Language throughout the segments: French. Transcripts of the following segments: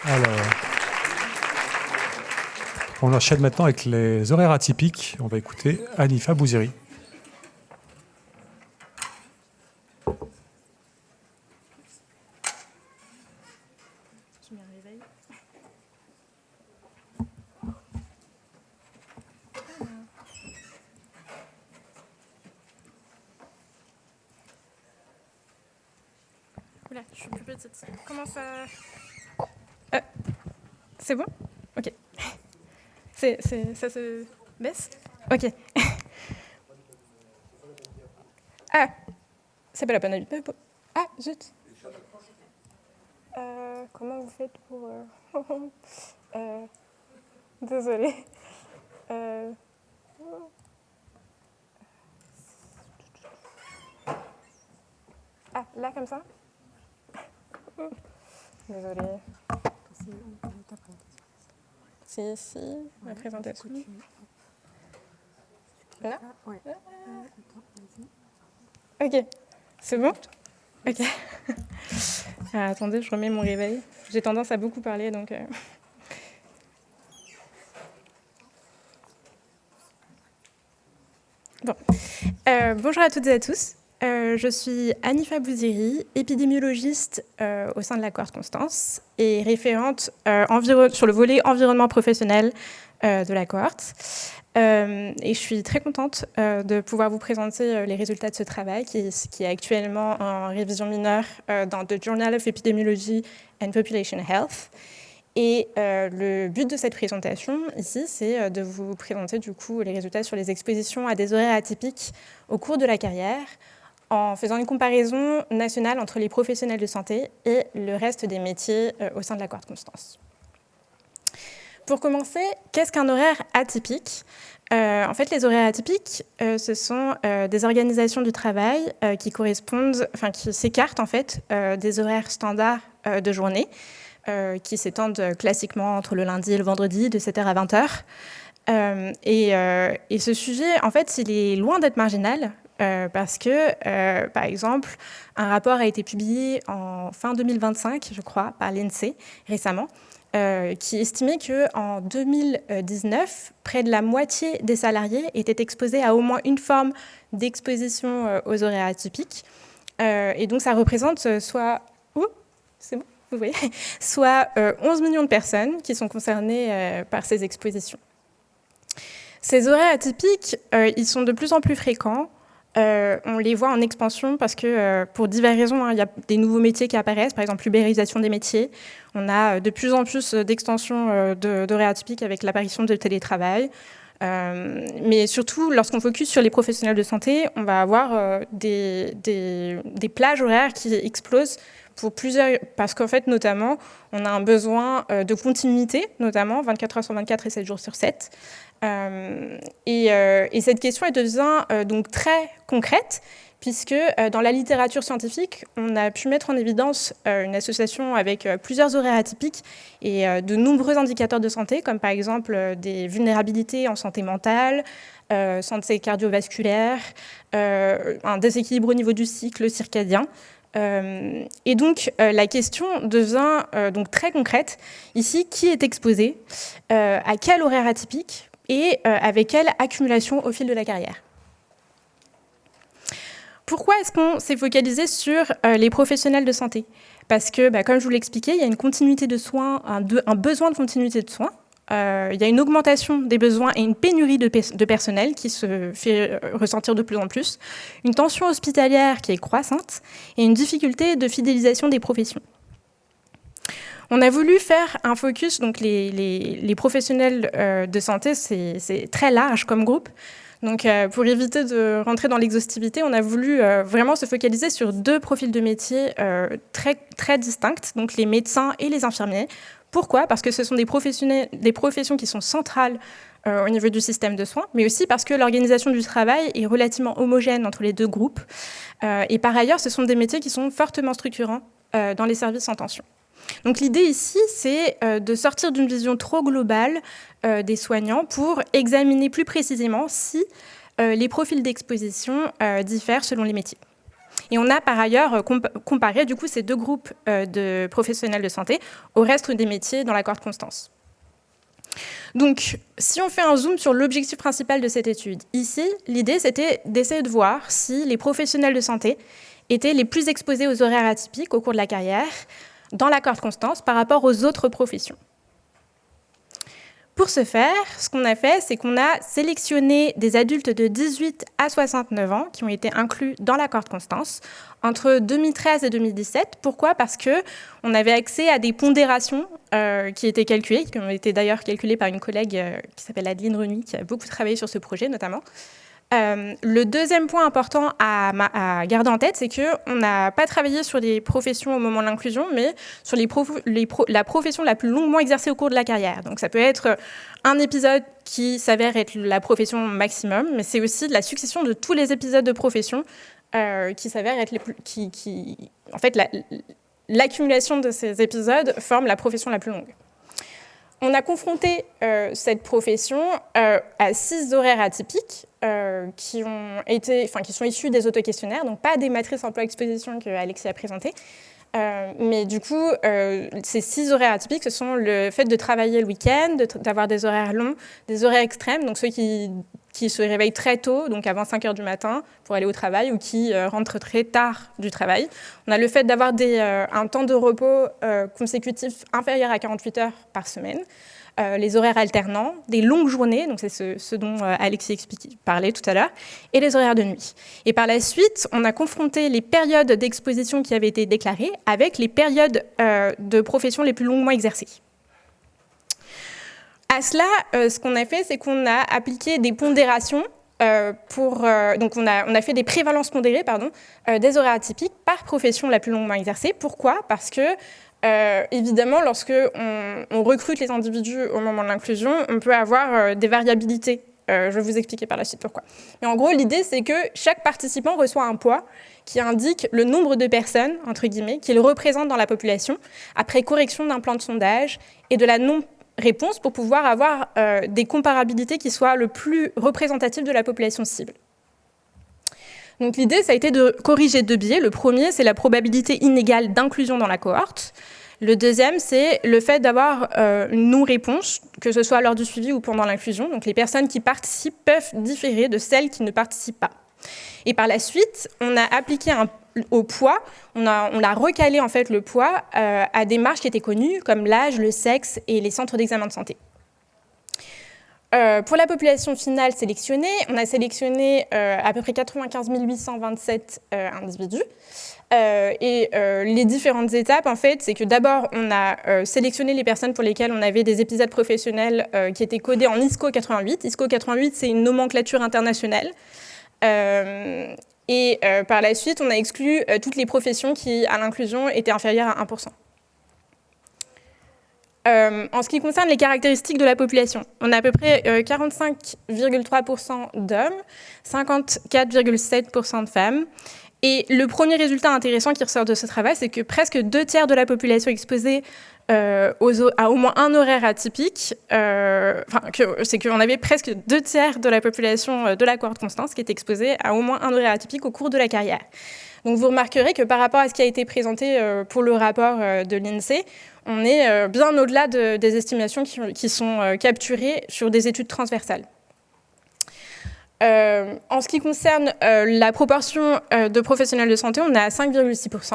Alors, on enchaîne maintenant avec les horaires atypiques. On va écouter Hanifa Bouziri. Oula, je suis plus petite. Comment ça... c'est bon? Ok. Ça se baisse? Ok. Ah, c'est pas la peine. Ah, zut. Comment vous faites pour... Désolée. Ah, là, comme ça? Désolée. Si, ma présentation. Là? Ok, c'est bon? Ok. Ah, attendez, je remets mon réveil. J'ai tendance à beaucoup parler, donc... Bon. Bonjour à toutes et à tous. Je suis Hanifa Bouziri, épidémiologiste au sein de la cohorte Constance et référente sur le volet environnement professionnel de la cohorte. Et je suis très contente de pouvoir vous présenter les résultats de ce travail qui est actuellement en révision mineure dans The Journal of Epidemiology and Population Health. Et le but de cette présentation ici, c'est de vous présenter du coup les résultats sur les expositions à des horaires atypiques au cours de la carrière, en faisant une comparaison nationale entre les professionnels de santé et le reste des métiers au sein de la cohorte Constance. Pour commencer, qu'est-ce qu'un horaire atypique ? En fait, les horaires atypiques, ce sont des organisations du travail qui s'écartent en fait des horaires standards de journée, qui s'étendent classiquement entre le lundi et le vendredi, de 7h à 20h. Et ce sujet, en fait, il est loin d'être marginal, parce que, par exemple, un rapport a été publié en fin 2025, je crois, par l'INSEE récemment, qui estimait qu'en 2019, près de la moitié des salariés étaient exposés à au moins une forme d'exposition aux horaires atypiques. Et donc, ça représente soit... c'est bon, vous voyez, soit 11 millions de personnes qui sont concernées par ces expositions. Ces horaires atypiques, ils sont de plus en plus fréquents. On les voit en expansion parce que, pour diverses raisons, il y a des nouveaux métiers qui apparaissent, par exemple l'ubérisation des métiers. On a de plus en plus d'extensions d'horaires atypiques avec l'apparition du télétravail. Mais surtout, lorsqu'on focus sur les professionnels de santé, on va avoir des plages horaires qui explosent pour plusieurs, parce qu'en fait, notamment, on a un besoin de continuité, notamment 24 heures sur 24 et 7 jours sur 7. Et cette question devient donc très concrète, puisque dans la littérature scientifique, on a pu mettre en évidence une association avec plusieurs horaires atypiques et de nombreux indicateurs de santé, comme par exemple des vulnérabilités en santé mentale, santé cardiovasculaire, un déséquilibre au niveau du cycle circadien. Et donc, la question devient donc très concrète. Ici, qui est exposé, à quel horaire atypique et avec quelle accumulation au fil de la carrière. Pourquoi est-ce qu'on s'est focalisé sur les professionnels de santé ? Parce que, comme je vous l'expliquais, il y a une continuité de soins, un besoin de continuité de soins. Il y a une augmentation des besoins et une pénurie de personnel qui se fait ressentir de plus en plus, une tension hospitalière qui est croissante et une difficulté de fidélisation des professions. On a voulu faire un focus, donc les professionnels de santé, c'est très large comme groupe. Donc, pour éviter de rentrer dans l'exhaustivité, on a voulu vraiment se focaliser sur deux profils de métiers très, très distincts, donc les médecins et les infirmiers. Pourquoi ? Parce que ce sont des professions qui sont centrales au niveau du système de soins, mais aussi parce que l'organisation du travail est relativement homogène entre les deux groupes. Et par ailleurs, ce sont des métiers qui sont fortement structurants dans les services en tension. Donc l'idée ici, c'est de sortir d'une vision trop globale des soignants pour examiner plus précisément si les profils d'exposition diffèrent selon les métiers. Et on a par ailleurs comparé du coup, ces deux groupes de professionnels de santé au reste des métiers dans la cohorte Constance. Donc, si on fait un zoom sur l'objectif principal de cette étude, ici, l'idée, c'était d'essayer de voir si les professionnels de santé étaient les plus exposés aux horaires atypiques au cours de la carrière dans la cohorte Constance par rapport aux autres professions. Pour ce faire, ce qu'on a fait, c'est qu'on a sélectionné des adultes de 18 à 69 ans qui ont été inclus dans la cohorte Constance entre 2013 et 2017. Pourquoi ? Parce qu'on avait accès à des pondérations qui étaient calculées, qui ont été d'ailleurs calculées par une collègue qui s'appelle Adeline Renuy, qui a beaucoup travaillé sur ce projet notamment. Le deuxième point important à garder en tête, c'est qu'on n'a pas travaillé sur les professions au moment de l'inclusion, mais sur la profession la plus longuement exercée au cours de la carrière. Donc ça peut être un épisode qui s'avère être la profession maximum, mais c'est aussi la succession de tous les épisodes de profession qui s'avèrent être les plus... En fait, l'accumulation de ces épisodes forme la profession la plus longue. On a confronté cette profession à 6 horaires atypiques qui sont issus des auto-questionnaires, donc pas des matrices emploi-exposition que Alexis a présentées. Mais du coup, ces 6 horaires atypiques, ce sont le fait de travailler le week-end, d'avoir des horaires longs, des horaires extrêmes, donc ceux qui se réveillent très tôt, donc avant 5 heures du matin, pour aller au travail, ou qui rentrent très tard du travail. On a le fait d'avoir un temps de repos consécutif inférieur à 48 heures par semaine, les horaires alternants, des longues journées, donc c'est ce dont Alexis parlait tout à l'heure, et les horaires de nuit. Et par la suite, on a confronté les périodes d'exposition qui avaient été déclarées avec les périodes de profession les plus longuement exercées. À cela, ce qu'on a fait, c'est qu'on a appliqué des pondérations donc on a fait des prévalences pondérées des horaires atypiques par profession la plus longuement exercée. Pourquoi ? Parce que évidemment, lorsque on recrute les individus au moment de l'inclusion, on peut avoir des variabilités. Je vais vous expliquer par la suite pourquoi. Mais en gros, l'idée, c'est que chaque participant reçoit un poids qui indique le nombre de personnes, entre guillemets, qu'il représente dans la population, après correction d'un plan de sondage et de la non-réponse pour pouvoir avoir des comparabilités qui soient le plus représentatives de la population cible. Donc l'idée, ça a été de corriger 2 biais. Le premier, c'est la probabilité inégale d'inclusion dans la cohorte. Le deuxième, c'est le fait d'avoir une non-réponse, que ce soit lors du suivi ou pendant l'inclusion. Donc les personnes qui participent peuvent différer de celles qui ne participent pas. Et par la suite, on a appliqué au poids, on a recalé en fait le poids à des marges qui étaient connues, comme l'âge, le sexe et les centres d'examen de santé. Pour la population finale sélectionnée, on a sélectionné à peu près 95 827 individus. Les différentes étapes, en fait, c'est que d'abord, on a sélectionné les personnes pour lesquelles on avait des épisodes professionnels qui étaient codés en ISCO 88. ISCO 88, c'est une nomenclature internationale. Par la suite, on a exclu toutes les professions qui, à l'inclusion, étaient inférieures à 1%. En ce qui concerne les caractéristiques de la population, on a à peu près 45,3% d'hommes, 54,7% de femmes. Et le premier résultat intéressant qui ressort de ce travail, c'est que presque 2 tiers de la population exposée à au moins un horaire atypique, c'est qu'on avait presque 2 tiers de la population de la cohorte Constance qui est exposée à au moins un horaire atypique au cours de la carrière. Donc vous remarquerez que par rapport à ce qui a été présenté pour le rapport de l'INSEE, on est bien au-delà des estimations qui sont capturées sur des études transversales. En ce qui concerne la proportion de professionnels de santé, on est à 5,6%.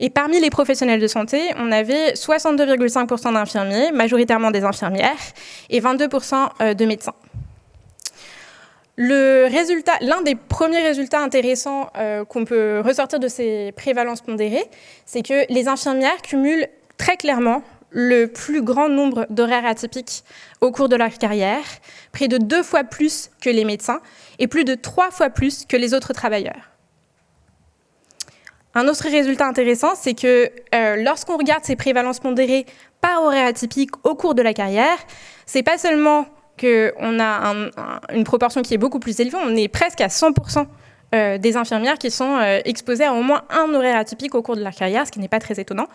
Et parmi les professionnels de santé, on avait 62,5% d'infirmiers, majoritairement des infirmières, et 22% de médecins. L'un des premiers résultats intéressants qu'on peut ressortir de ces prévalences pondérées, c'est que les infirmières cumulent très clairement le plus grand nombre d'horaires atypiques au cours de leur carrière, près de 2 fois plus que les médecins et plus de 3 fois plus que les autres travailleurs. Un autre résultat intéressant, c'est que lorsqu'on regarde ces prévalences pondérées par horaire atypique au cours de la carrière, c'est pas seulement qu'on a une proportion qui est beaucoup plus élevée, on est presque à 100% des infirmières qui sont exposées à au moins un horaire atypique au cours de leur carrière, ce qui n'est pas très étonnant.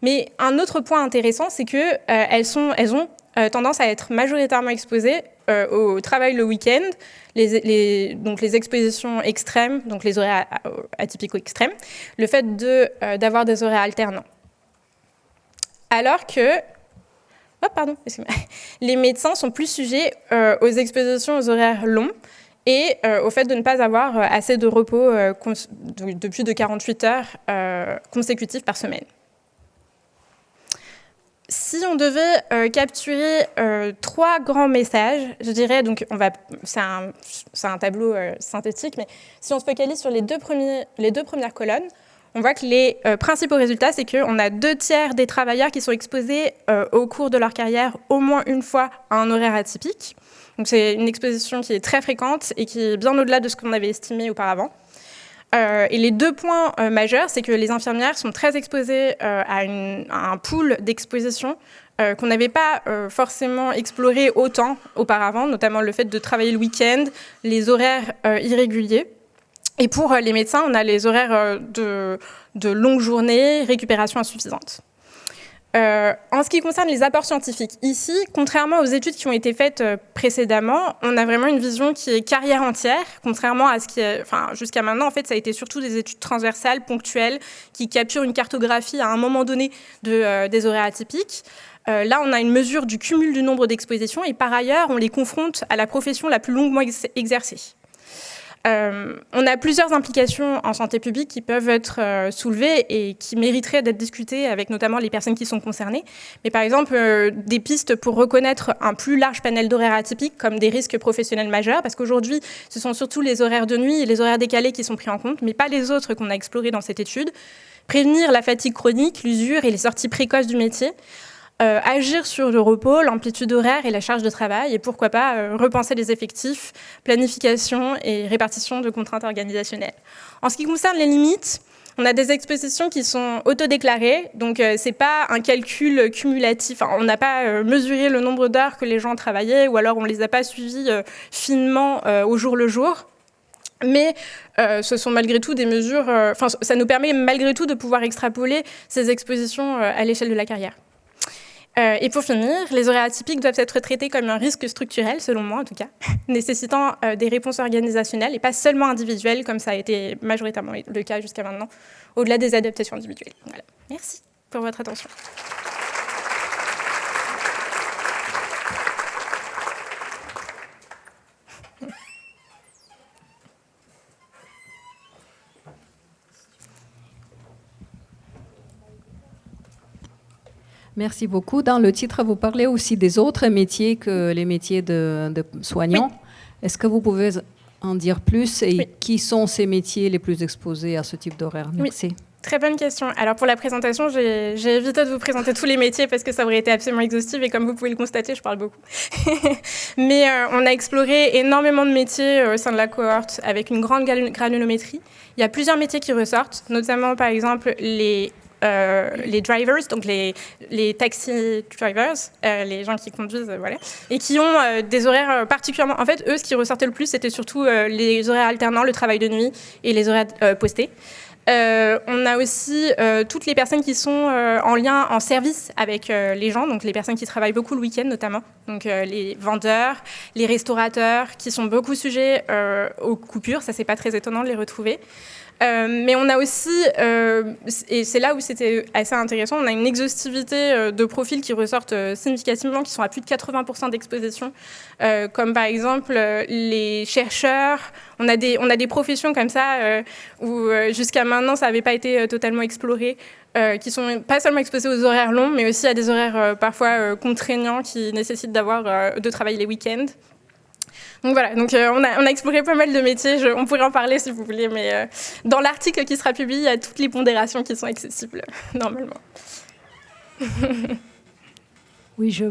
Mais un autre point intéressant, c'est qu'elles ont tendance à être majoritairement exposés au travail le week-end, donc les expositions extrêmes, donc les horaires atypiques ou extrêmes, le fait d'avoir des horaires alternants. Alors que les médecins sont plus sujets aux expositions aux horaires longs et au fait de ne pas avoir assez de repos de plus de 48 heures consécutives par semaine. Si on devait capturer 3 grands messages, je dirais, donc c'est un tableau synthétique, mais si on se focalise sur les deux premières colonnes, on voit que les principaux résultats, c'est qu'on a 2/3 des travailleurs qui sont exposés au cours de leur carrière au moins une fois à un horaire atypique. Donc c'est une exposition qui est très fréquente et qui est bien au-delà de ce qu'on avait estimé auparavant. Et les 2 points majeurs, c'est que les infirmières sont très exposées à un pool d'exposition qu'on n'avait pas forcément exploré autant auparavant, notamment le fait de travailler le week-end, les horaires irréguliers. Et pour les médecins, on a les horaires de longues journées, récupération insuffisante. En ce qui concerne les apports scientifiques, ici, contrairement aux études qui ont été faites précédemment, on a vraiment une vision qui est carrière entière, contrairement à ce qui est, jusqu'à maintenant, en fait, ça a été surtout des études transversales, ponctuelles, qui capturent une cartographie à un moment donné des horaires atypiques. Là, on a une mesure du cumul du nombre d'expositions et par ailleurs, on les confronte à la profession la plus longuement exercée. On a plusieurs implications en santé publique qui peuvent être soulevées et qui mériteraient d'être discutées avec notamment les personnes qui sont concernées. Mais par exemple, des pistes pour reconnaître un plus large panel d'horaires atypiques comme des risques professionnels majeurs, parce qu'aujourd'hui, ce sont surtout les horaires de nuit et les horaires décalés qui sont pris en compte, mais pas les autres qu'on a explorés dans cette étude. Prévenir la fatigue chronique, l'usure et les sorties précoces du métier. Agir sur le repos, l'amplitude horaire et la charge de travail, et pourquoi pas repenser les effectifs, planification et répartition de contraintes organisationnelles. En ce qui concerne les limites, on a des expositions qui sont autodéclarées, donc ce n'est pas un calcul cumulatif. On n'a pas mesuré le nombre d'heures que les gens travaillaient, ou alors on ne les a pas suivis finement au jour le jour. Mais ce sont malgré tout des mesures... ça nous permet malgré tout de pouvoir extrapoler ces expositions à l'échelle de la carrière. Et pour finir, les horaires atypiques doivent être traités comme un risque structurel, selon moi en tout cas, nécessitant des réponses organisationnelles et pas seulement individuelles, comme ça a été majoritairement le cas jusqu'à maintenant, au-delà des adaptations individuelles. Voilà. Merci pour votre attention. Merci beaucoup. Dans le titre, vous parlez aussi des autres métiers que les métiers de soignants. Oui. Est-ce que vous pouvez en dire plus et qui sont ces métiers les plus exposés à ce type d'horaire? Merci. Oui. Très bonne question. Alors pour la présentation, j'ai évité de vous présenter tous les métiers parce que ça aurait été absolument exhaustif et comme vous pouvez le constater, je parle beaucoup. Mais on a exploré énormément de métiers au sein de la cohorte avec une grande granulométrie. Il y a plusieurs métiers qui ressortent, notamment par exemple les drivers, donc les taxi drivers, les gens qui conduisent, voilà, et qui ont des horaires particulièrement... En fait, eux, ce qui ressortait le plus, c'était surtout les horaires alternants, le travail de nuit et les horaires postés. On a aussi toutes les personnes qui sont en lien, en service avec les gens, donc les personnes qui travaillent beaucoup le week-end notamment, donc les vendeurs, les restaurateurs, qui sont beaucoup sujets aux coupures, ça c'est pas très étonnant de les retrouver. Mais on a aussi, et c'est là où c'était assez intéressant, on a une exhaustivité de profils qui ressortent significativement, qui sont à plus de 80% d'exposition, comme par exemple les chercheurs. On a des professions comme ça où jusqu'à maintenant ça n'avait pas été totalement exploré, qui sont pas seulement exposés aux horaires longs, mais aussi à des horaires parfois contraignants qui nécessitent de travailler les week-ends. Donc voilà, donc, on a exploré pas mal de métiers, on pourrait en parler si vous voulez, mais dans l'article qui sera publié, il y a toutes les pondérations qui sont accessibles normalement. Oui,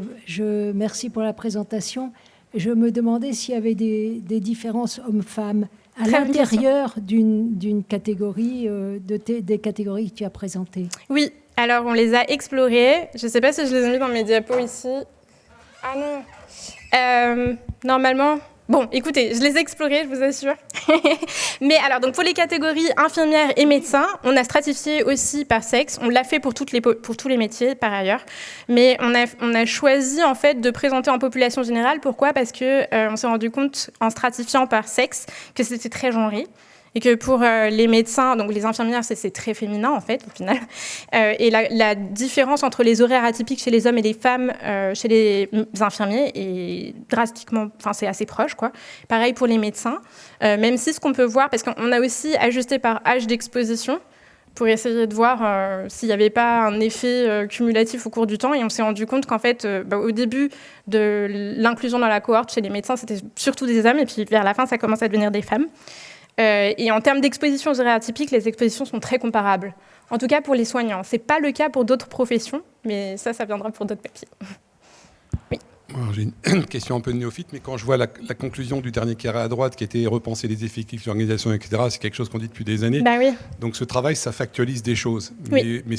merci pour la présentation. Je me demandais s'il y avait des différences hommes-femmes à l'intérieur d'une catégorie, des catégories que tu as présentées. Oui, alors on les a explorées. Je ne sais pas si je les ai mis dans mes diapos ici. Ah non. Normalement... Bon, écoutez, je les ai explorés, je vous assure. Mais alors, donc pour les catégories infirmières et médecins, on a stratifié aussi par sexe. On l'a fait pour tous les métiers, par ailleurs. Mais on a choisi, en fait, de présenter en population générale. Pourquoi ? Parce que on s'est rendu compte, en stratifiant par sexe, que c'était très genré. Et que pour les médecins, donc les infirmières, c'est très féminin, en fait, au final. Et la différence entre les horaires atypiques chez les hommes et les femmes chez les infirmiers est drastiquement... Enfin, c'est assez proche, quoi. Pareil pour les médecins. Même si ce qu'on peut voir, parce qu'on a aussi ajusté par âge d'exposition pour essayer de voir s'il n'y avait pas un effet cumulatif au cours du temps. Et on s'est rendu compte qu'en fait, au début de l'inclusion dans la cohorte chez les médecins, c'était surtout des hommes. Et puis, vers la fin, ça commence à devenir des femmes. Et en termes d'exposition aux horaires atypiques, les expositions sont très comparables. En tout cas pour les soignants. Ce n'est pas le cas pour d'autres professions, mais ça viendra pour d'autres papiers. Oui. Alors, j'ai une question un peu néophyte, mais quand je vois la conclusion du dernier carré à droite, qui était repenser les effectifs, l'organisation, etc., c'est quelque chose qu'on dit depuis des années. Bah oui. Donc ce travail, ça factualise des choses. Oui. Mais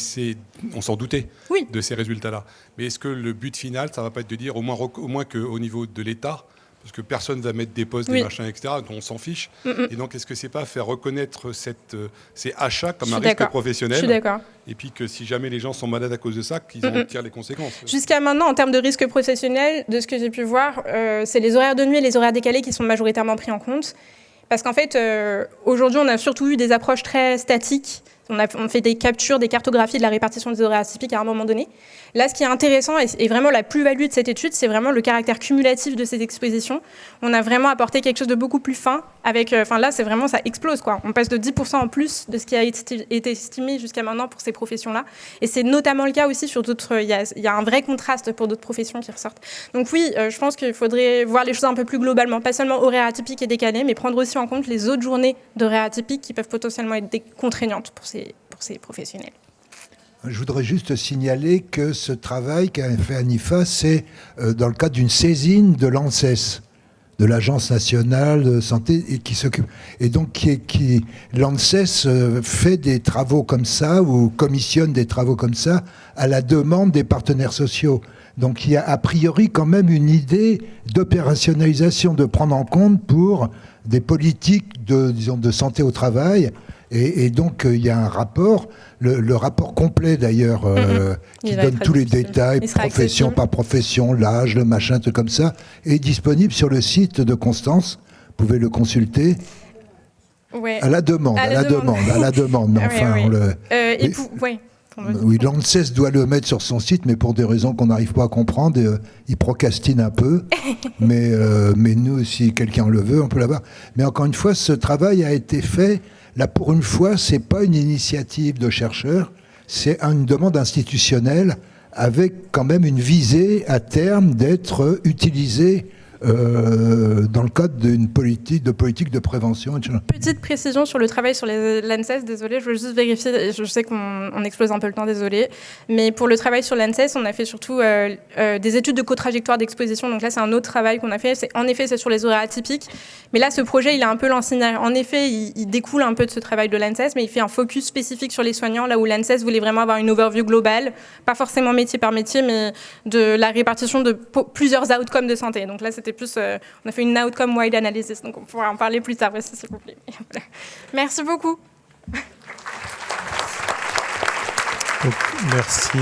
on s'en doutait de ces résultats-là. Mais est-ce que le but final, ça ne va pas être de dire, au moins qu'au niveau de l'État, parce que personne ne va mettre des postes, des machins, etc., dont on s'en fiche. Et donc, est-ce que c'est pas faire reconnaître ces achats comme un risque professionnel ? Je suis d'accord. Et puis que si jamais les gens sont malades à cause de ça, qu'ils en tirent les conséquences. Jusqu'à maintenant, en termes de risque professionnel, de ce que j'ai pu voir, c'est les horaires de nuit et les horaires décalés qui sont majoritairement pris en compte. Parce qu'en fait, aujourd'hui, on a surtout eu des approches très statiques. On fait des captures, des cartographies de la répartition des horaires atypiques à un moment donné. Là, ce qui est intéressant et vraiment la plus-value de cette étude, c'est vraiment le caractère cumulatif de ces expositions. On a vraiment apporté quelque chose de beaucoup plus fin. Là, c'est vraiment, ça explose, quoi. On passe de 10% en plus de ce qui a été estimé jusqu'à maintenant pour ces professions-là. Et c'est notamment le cas aussi sur d'autres... Il y a un vrai contraste pour d'autres professions qui ressortent. Donc oui, je pense qu'il faudrait voir les choses un peu plus globalement. Pas seulement horaires atypiques et décalés, mais prendre aussi en compte les autres journées d'horaires atypiques qui peuvent potentiellement être contraignantes pour ces professionnels. Je voudrais juste signaler que ce travail qu'a fait Anifa, c'est dans le cadre d'une saisine de l'ANSES, de l'Agence nationale de santé, et qui s'occupe. Et donc, l'ANSES fait des travaux comme ça, ou commissionne des travaux comme ça, à la demande des partenaires sociaux. Donc, il y a a priori quand même une idée d'opérationnalisation, de prendre en compte pour des politiques de santé au travail. Et donc, il y a un rapport, le rapport complet d'ailleurs, qui donne tous les détails, profession par profession, l'âge, le machin, tout comme ça, est disponible sur le site de Constance. Vous pouvez le consulter. Ouais. À la demande. Mais enfin, oui, l'ANSES doit le mettre sur son site, mais pour des raisons qu'on n'arrive pas à comprendre, il procrastine un peu. mais nous, si quelqu'un le veut, on peut l'avoir. Mais encore une fois, ce travail a été fait. Là, pour une fois, ce n'est pas une initiative de chercheurs, c'est une demande institutionnelle avec quand même une visée à terme d'être utilisée dans le cadre d'une politique de prévention, etc. Petite précision sur le travail sur l'ANSES, désolé, je veux juste vérifier, je sais qu'on explose un peu le temps, désolé, mais pour le travail sur l'ANSES, on a fait surtout des études de co-trajectoire d'exposition, donc là c'est un autre travail qu'on a fait, en effet c'est sur les horaires atypiques, mais là ce projet il est un peu lancé, en effet il découle un peu de ce travail de l'ANSES, mais il fait un focus spécifique sur les soignants, là où l'ANSES voulait vraiment avoir une overview globale, pas forcément métier par métier, mais de la répartition de plusieurs outcomes de santé, donc là c'était plus, on a fait une outcome wide analysis, donc on pourra en parler plus tard aussi, s'il vous plaît. Voilà. Merci beaucoup. Donc, merci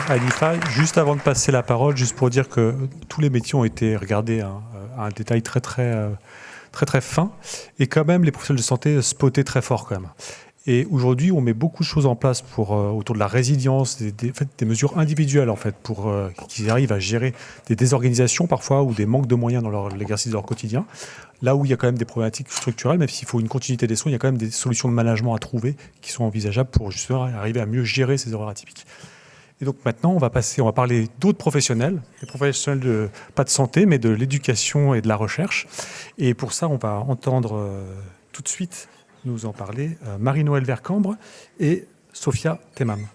à Anifa. Juste avant de passer la parole, juste pour dire que tous les métiers ont été regardés à un détail très fin, et quand même les professionnels de santé spottaient très fort quand même. Et aujourd'hui, on met beaucoup de choses en place autour de la résilience, des mesures individuelles en fait, pour qu'ils arrivent à gérer des désorganisations parfois ou des manques de moyens dans l'exercice de leur quotidien. Là où il y a quand même des problématiques structurelles, même s'il faut une continuité des soins, il y a quand même des solutions de management à trouver qui sont envisageables pour justement arriver à mieux gérer ces horaires atypiques. Et donc maintenant, on va parler d'autres professionnels, des professionnels pas de santé, mais de l'éducation et de la recherche. Et pour ça, on va entendre tout de suite nous en parler Marie-Noëlle Vercambre et Sophia Temam.